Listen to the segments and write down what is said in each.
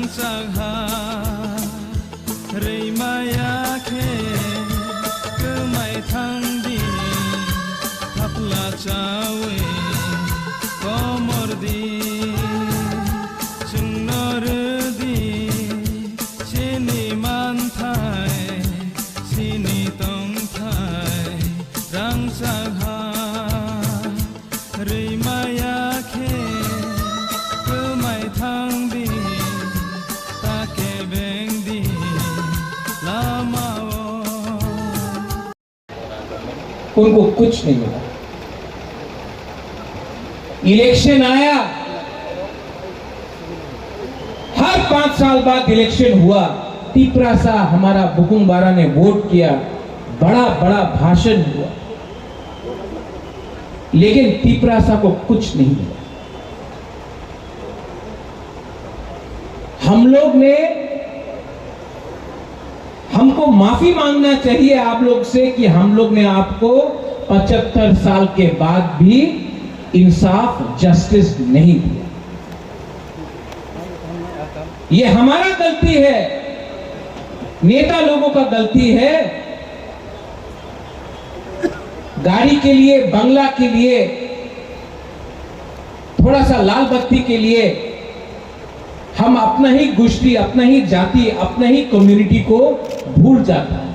रांचाहा रैमायाखे गोमाय थांदि थाफ्ला चावे कमरदि जोंनोरदि सिनि मानथाय सिनि तंथाय रांचाहा रैमायाखे गोमाय थांदि ताके बेंदि लामाओ। उनको कुछ नहीं मिला। इलेक्शन आया, हर 5 साल बाद इलेक्शन हुआ। तिपरासा हमारा बुकुंबारा ने वोट किया, बड़ा बड़ा भाषण हुआ, लेकिन तिपरासा को कुछ नहीं मिला। हम लोग ने, हमको माफी मांगना चाहिए आप लोग से कि हम लोग ने आपको 75 साल के बाद भी इंसाफ, जस्टिस नहीं दिया। ये हमारा गलती है, नेता लोगों का गलती है। गाड़ी के लिए, बंगला के लिए, थोड़ा सा लाल बत्ती के लिए हम अपना ही गोष्ठी, अपना ही जाति, अपना ही कम्युनिटी को भूल जाता है।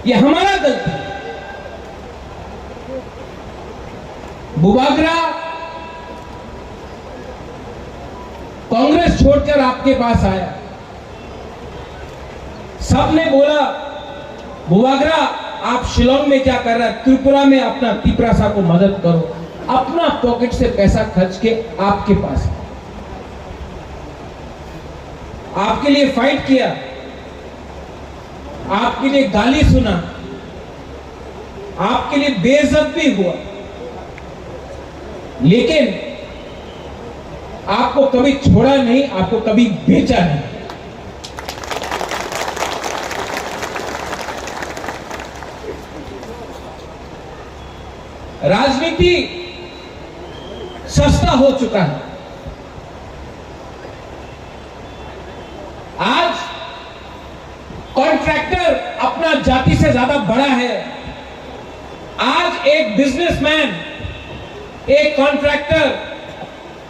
ये हमारा गलती है। बुबागरा कांग्रेस छोड़कर आपके पास आया, सबने बोला बुबागरा आप शिलोंग में क्या कर रहा है, त्रिपुरा में अपना तिपरासा को मदद करो। अपना पॉकेट से पैसा खर्च के आपके पास, आपके लिए फाइट किया, आपके लिए गाली सुना, आपके लिए बेइज्जत भी हुआ, लेकिन आपको कभी छोड़ा नहीं, आपको कभी बेचा नहीं। राजनीति सस्ता हो चुका है। आज कॉन्ट्रैक्टर अपना जाति से ज्यादा बड़ा है। आज एक बिजनेसमैन, एक कॉन्ट्रैक्टर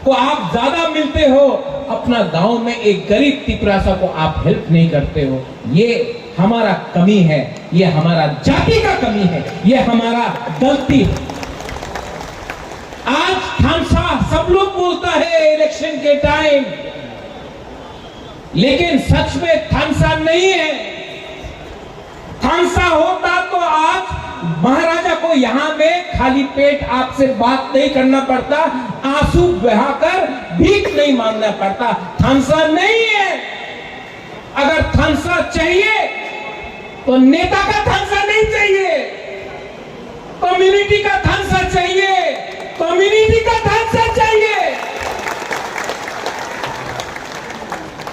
को आप ज्यादा मिलते हो, अपना गांव में एक गरीब तिपरासा को आप हेल्प नहीं करते हो। ये हमारा कमी है, ये हमारा जाति का कमी है, ये हमारा गलती है। आज थानसा सब लोग बोलता है इलेक्शन के टाइम, लेकिन सच में थानसा नहीं है। थानसा होता तो आज महाराजा को यहां में खाली पेट आपसे बात नहीं करना पड़ता, आंसू बहाकर भीख नहीं मांगना पड़ता। थानसा नहीं है। अगर थानसा चाहिए तो नेता का थानसा नहीं चाहिए, कम्युनिटी का थानसा चाहिए, कम्युनिटी का थानसा चाहिए।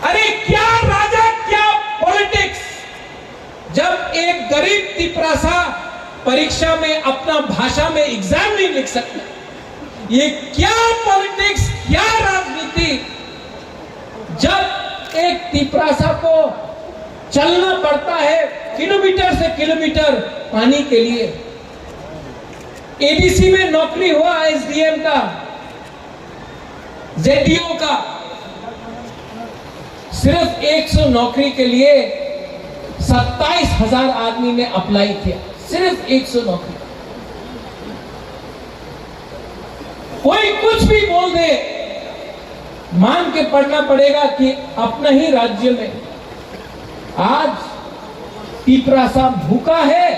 अरे क्या राजा, क्या पॉलिटिक्स। जब एक गरीब तिपरासा परीक्षा में अपना भाषा में एग्जाम नहीं लिख सकता, ये क्या पॉलिटिक्स, क्या राजनीति। जब एक तिपरासा को चलना पड़ता है किलोमीटर से किलोमीटर पानी के लिए। एडीसी में नौकरी हुआ एसडीएम का, जेडीओ का, सिर्फ 100 नौकरी के लिए 27,000 आदमी ने अप्लाई किया, सिर्फ 100 नौकरी। कोई कुछ भी बोल दे, मान के पढ़ना पड़ेगा कि अपना ही राज्य में आज तिपरासा भूखा है,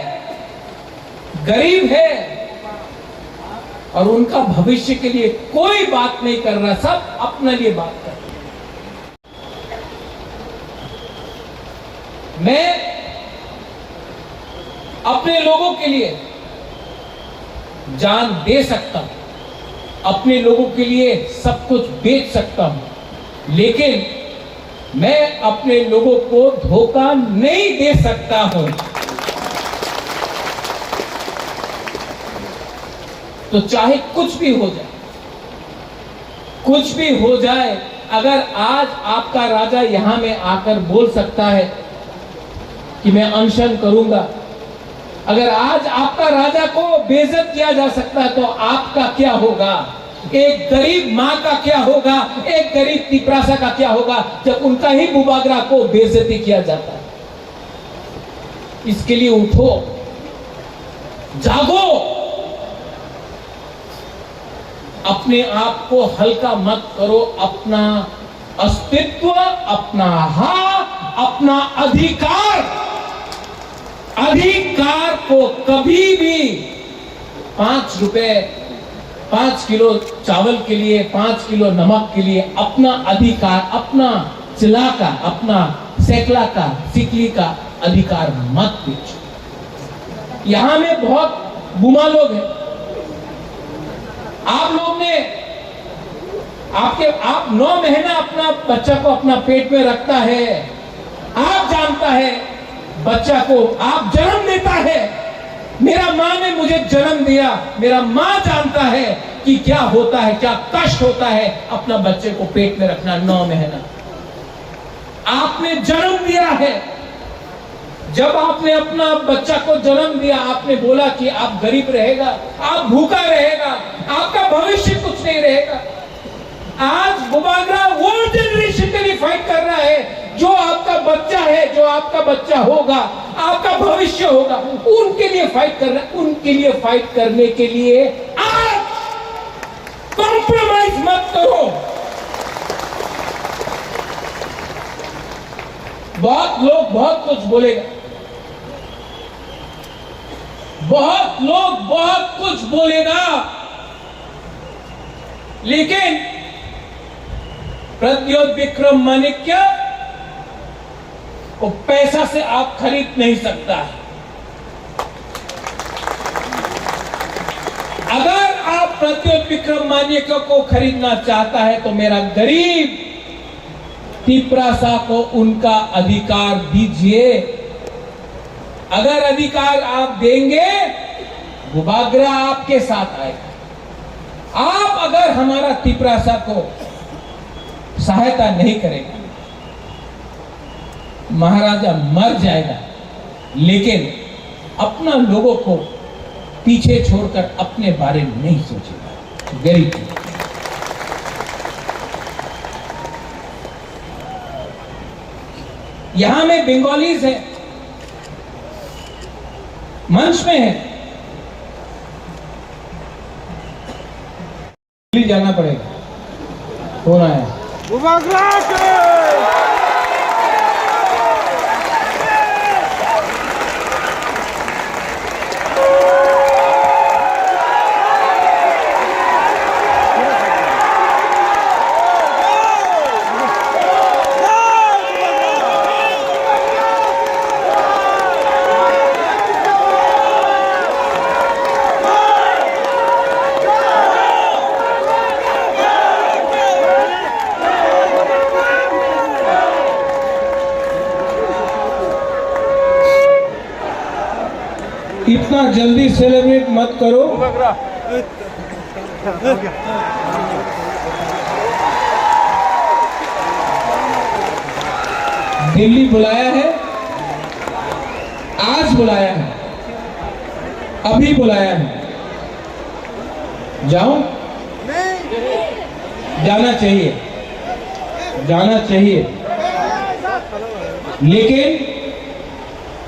गरीब है, और उनका भविष्य के लिए कोई बात नहीं कर रहा, सब अपने लिए बात कर रहा। मैं अपने लोगों के लिए जान दे सकता हूं, अपने लोगों के लिए सब कुछ बेच सकता हूं, लेकिन मैं अपने लोगों को धोखा नहीं दे सकता हूं। तो चाहे कुछ भी हो जाए, कुछ भी हो जाए, अगर आज आपका राजा यहां में आकर बोल सकता है कि मैं अनशन करूंगा, अगर आज आपका राजा को बेइज्जत किया जा सकता है, तो आपका क्या होगा? एक गरीब मां का क्या होगा? एक गरीब तिपरासा का क्या होगा जब उनका ही बुबागरा को बेइज्जती किया जाता है? इसके लिए उठो, जागो, अपने आप को हल्का मत करो। अपना अस्तित्व, अपना हक, अपना अधिकार को कभी भी 5 रुपए 5 किलो चावल के लिए, 5 किलो नमक के लिए अपना अधिकार, अपना चिला का, अपना सैकला का, सिकली का अधिकार मत बेचो। यहां में बहुत गुमा लोग हैं। आप लोग ने आप 9 महीना अपना बच्चा को अपना पेट में रखता है, आप जानता है बच्चा को आप जन्म देता है। मेरा मां ने मुझे जन्म दिया, मेरा मां जानता है कि क्या होता है, क्या कष्ट होता है अपना बच्चे को पेट में रखना 9 महीना। आपने जन्म दिया है। जब आपने अपना बच्चा को जन्म दिया, आपने बोला कि आप गरीब रहेगा, आप भूखा रहेगा, आपका भविष्य कुछ नहीं रहेगा। आज बुबागरा वो जनरेशन के लिए फाइट कर रहा है जो आपका बच्चा है, जो आपका बच्चा होगा, आपका भविष्य होगा, उनके लिए फाइट कर रहा है। उनके लिए फाइट करने के लिए आज कॉम्प्रोमाइज मत करो। बहुत लोग बहुत कुछ बोलेगा, बहुत लोग बहुत कुछ बोलेगा, लेकिन प्रद्योत विक्रम माणिक्य को पैसा से आप खरीद नहीं सकता है। अगर आप प्रद्योत विक्रम माणिक्य को खरीदना चाहता है तो मेरा गरीब तिपरासा को उनका अधिकार दीजिए। अगर अधिकार आप देंगे, बुबागरा आपके साथ आएगा। आप अगर हमारा तिपरासा को सहायता नहीं करेगा, महाराजा मर जाएगा, लेकिन अपना लोगों को पीछे छोड़कर अपने बारे में नहीं सोचेगा। गरीब यहां में बंगालीज है, मंच में है, दिल्ली जाना पड़ेगा। कौन आया? इतना जल्दी सेलिब्रेट मत करो। दिल्ली बुलाया है, आज बुलाया है, अभी बुलाया है। जाऊं? जाना चाहिए, जाना चाहिए, लेकिन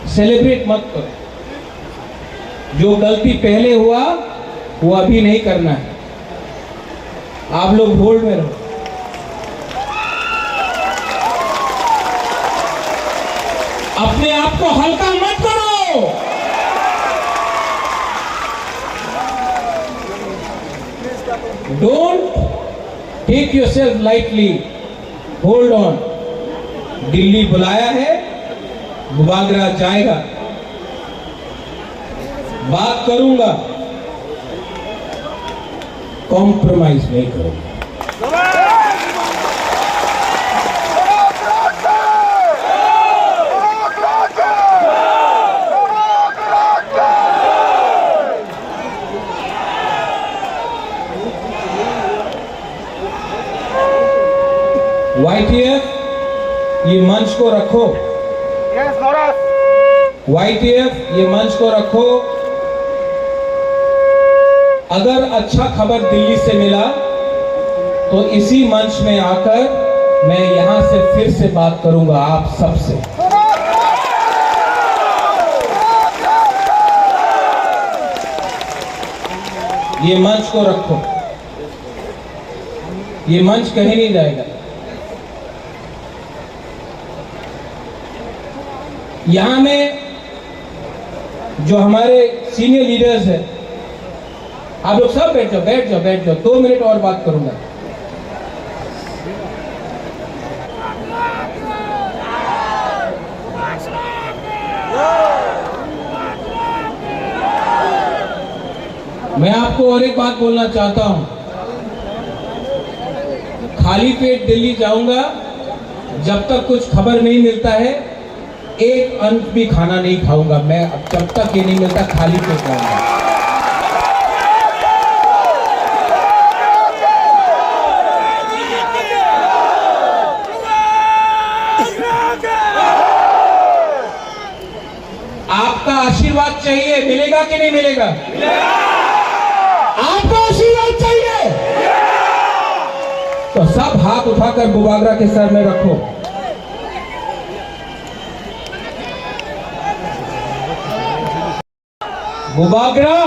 सेलिब्रेट मत करो। जो गलती पहले हुआ वो अभी नहीं करना है। आप लोग होल्ड में रहो। अपने आप को हल्का मत करो। Don't take yourself lightly, hold on. Delhi बुलाया है, बुबागरा जाएगा, बात करूंगा, कॉम्प्रोमाइज नहीं करूंगा। YTF ये मंच को रखो। YTF ये मंच को रखो। अगर अच्छा खबर दिल्ली से मिला तो इसी मंच में आकर मैं यहां से फिर से बात करूंगा आप सबसे। ये मंच को रखो, ये मंच कहीं नहीं जाएगा। यहां में जो हमारे सीनियर लीडर्स हैं, आप लोग सब बैठ जाओ, बैठ जाओ, बैठ जाओ। 2 मिनट और बात करूंगा। मैं आपको और एक बात बोलना चाहता हूं। खाली पेट दिल्ली जाऊंगा, जब तक कुछ खबर नहीं मिलता है एक अंत भी खाना नहीं खाऊंगा मैं। जब तक ये नहीं मिलता खाली पेट जाऊंगा। आपका आशीर्वाद चाहिए, मिलेगा कि नहीं मिलेगा? आपका आशीर्वाद चाहिए तो सब हाथ उठाकर बुबागरा के सर में रखो। बुबागरा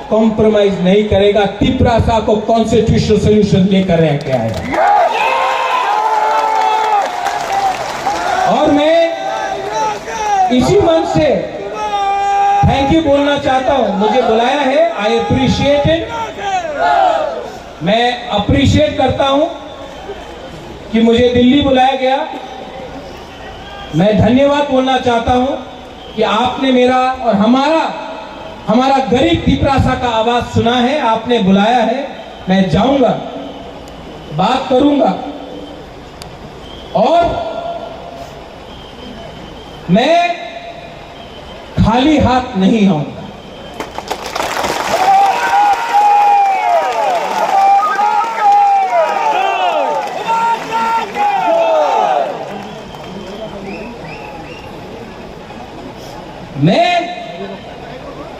कॉम्प्रोमाइज नहीं करेगा, तिपरासा को कॉन्स्टिट्यूशनल सॉल्यूशन लेकर रह के आएगा। और मैं इसी मंच से थैंक यू बोलना चाहता हूं। मुझे बुलाया है, आई अप्रिशिएट इट। मैं अप्रिशिएट करता हूं कि मुझे दिल्ली बुलाया गया। मैं धन्यवाद बोलना चाहता हूं कि आपने मेरा और हमारा गरीब तिपरासा का आवाज सुना है, आपने बुलाया है। मैं जाऊंगा, बात करूंगा और मैं खाली हाथ नहीं आऊंगा। मैं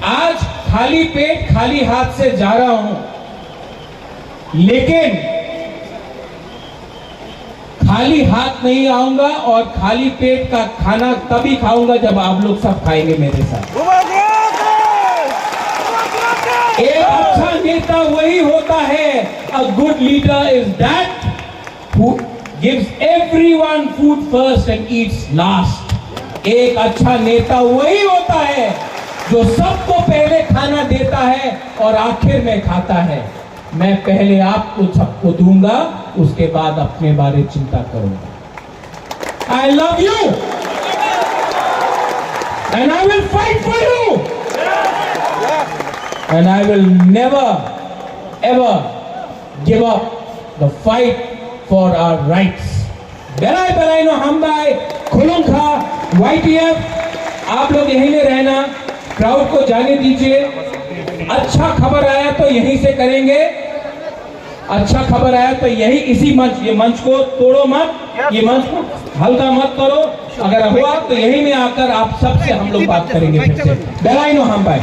आज खाली पेट खाली हाथ से जा रहा हूं, लेकिन खाली हाथ नहीं आऊंगा और खाली पेट का खाना तभी खाऊंगा जब आप लोग सब खाएंगे मेरे साथ। एक अच्छा नेता वही होता है, a good leader is that who gives everyone food first and Yeats last. एक अच्छा नेता वही होता है जो सबको पहले खाना देता है और आखिर में खाता है। मैं पहले आपको सबको दूंगा, उसके बाद अपने बारे चिंता करूंगा। I love you and I will fight for you and I will never ever give up the fight for our rights. बेलाई बेलाई नो हमबाई खुलुंखा YTF। आप लोग यहीं में रहना, क्राउड को जाने दीजिए। अच्छा खबर आया तो यहीं से करेंगे, अच्छा खबर आया तो यही इसी मंच, ये मंच को तोड़ो मत, ये मंच को हल्का मत करो। अगर हुआ तो यहीं में आकर आप सबसे हम लोग बात करेंगे फिर से। बेलाई नो हम भाई।